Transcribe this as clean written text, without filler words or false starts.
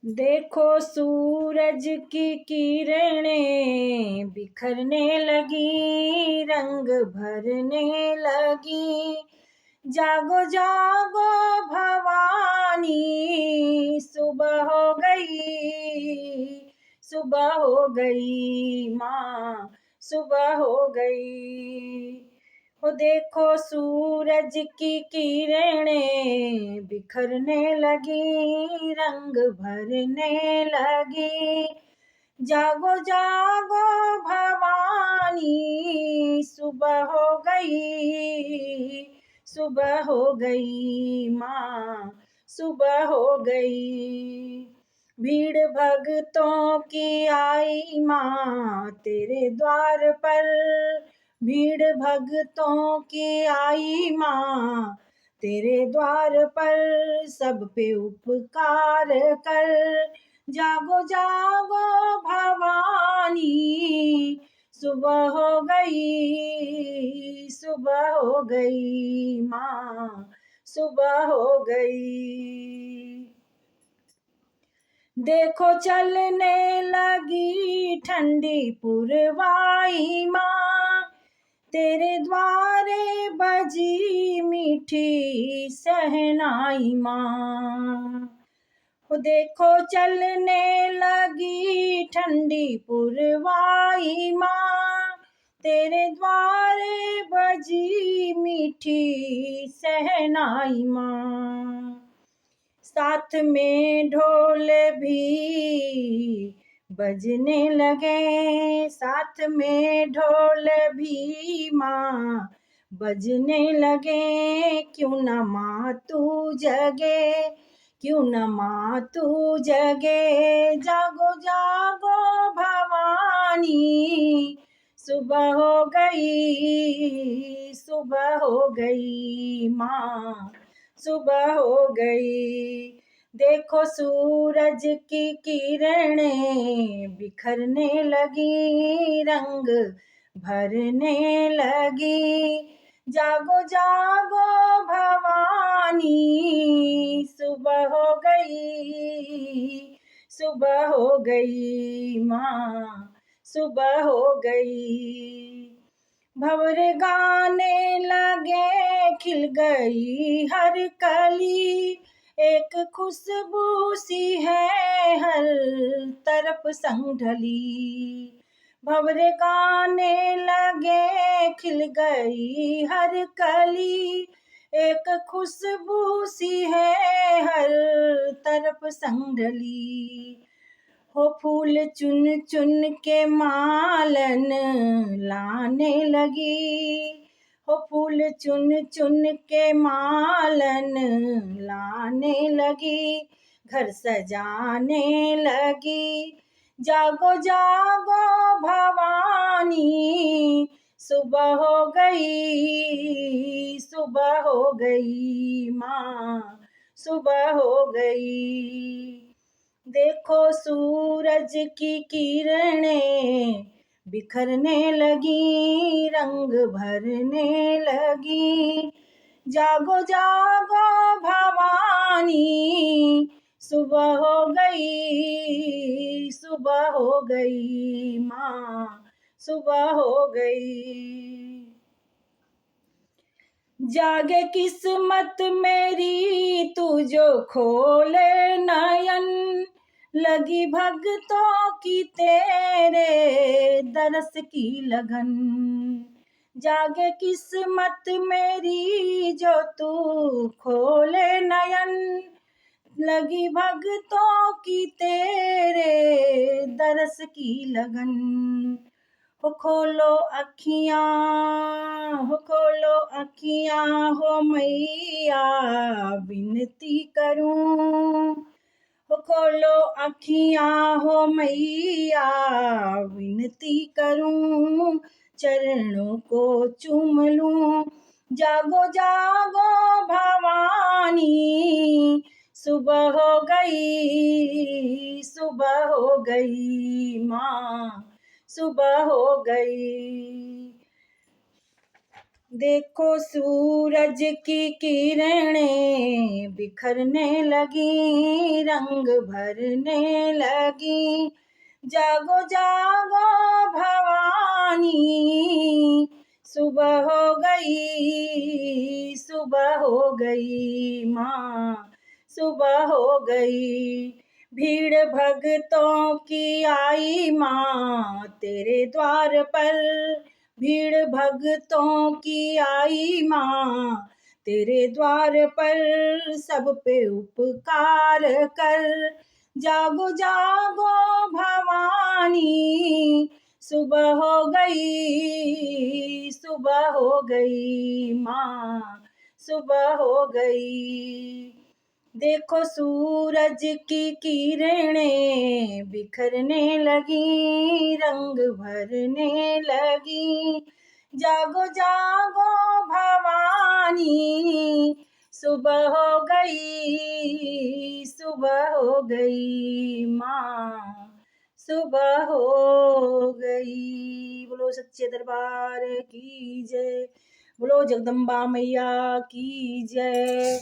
देखो सूरज की किरणें बिखरने लगी, रंग भरने लगी। जागो जागो भवानी, सुबह हो गई, सुबह हो गई माँ, सुबह हो गई। वो देखो सूरज की किरणें बिखरने लगी, रंग भरने लगी। जागो जागो भवानी, सुबह हो गई, सुबह हो गई माँ, सुबह हो गई। भीड़ भक्तों की आई माँ तेरे द्वार पर, भीड़ भक्तों की आई माँ तेरे द्वार पर। सब पे उपकार कर, जागो जागो भवानी, सुबह हो गई, सुबह हो गई माँ, सुबह हो गई। देखो चलने लगी ठंडी पुरवाई माँ, तेरे द्वारे बजी मीठी सहनाई माँ। देखो चलने लगी ठंडी पुरवाई माँ, तेरे द्वारे बजी मीठी सहनाई माँ। साथ में ढोल भी बजने लगे, साथ में ढोल भी माँ बजने लगे। क्यों न माँ तू जगे, क्यों न माँ तू जगे। जागो जागो भवानी, सुबह हो गई, सुबह हो गई माँ, सुबह हो गई। देखो सूरज की किरणें बिखरने लगी, रंग भरने लगी। जागो जागो भवानी, सुबह हो गई, सुबह हो गई माँ, सुबह हो गई। भंवर गाने लगे, खिल गई हर कली। एक खुशबू सी है हर तरफ संग ढली। भंवर गाने लगे, खिल गई हर कली। एक खुशबू सी है हर तरफ संग ढली। हो फूल चुन चुन के मालन लाने लगी, हो फूल चुन चुन के मालन लाने लगी। घर सजाने लगी, जागो जागो भवानी, सुबह हो गई, सुबह हो गई माँ, सुबह हो गई। देखो सूरज की किरणें बिखरने लगी, रंग भरने लगी। जागो जागो भवानी, सुबह हो गई, सुबह हो गई माँ, सुबह हो गई। जागे किस्मत मेरी तू जो खोले नयन, लगी भक्तों की तेरे दरस की लगन। जागे किस्मत मेरी जो तू खोले नयन, लगी भक्तों की तेरे दरस की लगन। हो खोलो अखियाँ, हो खोलो अखियाँ हो मैया विनती करूं। हो खोलो अखियाँ हो मैया विनती करूं। चरणों को चूम लूं। जागो जागो भवानी, सुबह हो गई, सुबह हो गई माँ, सुबह हो गई। देखो सूरज की किरणें बिखरने लगी, रंग भरने लगी। जागो जागो भवानी, सुबह हो गई, सुबह हो गई माँ, सुबह हो गई। भीड़ भक्तों की आई माँ तेरे द्वार पर, भीड़ भक्तों की आई माँ तेरे द्वार पर, सब पे उपकार कर। जागो जागो भवानी, सुबह हो गई, सुबह हो गई माँ, सुबह हो गई। देखो सूरज की किरणें बिखरने लगी, रंग भरने लगी। जागो जागो भवानी, सुबह हो गई, सुबह हो गई माँ, सुबह हो गई। बोलो सच्चे दरबार की जय, बोलो जगदम्बा मैया की जय।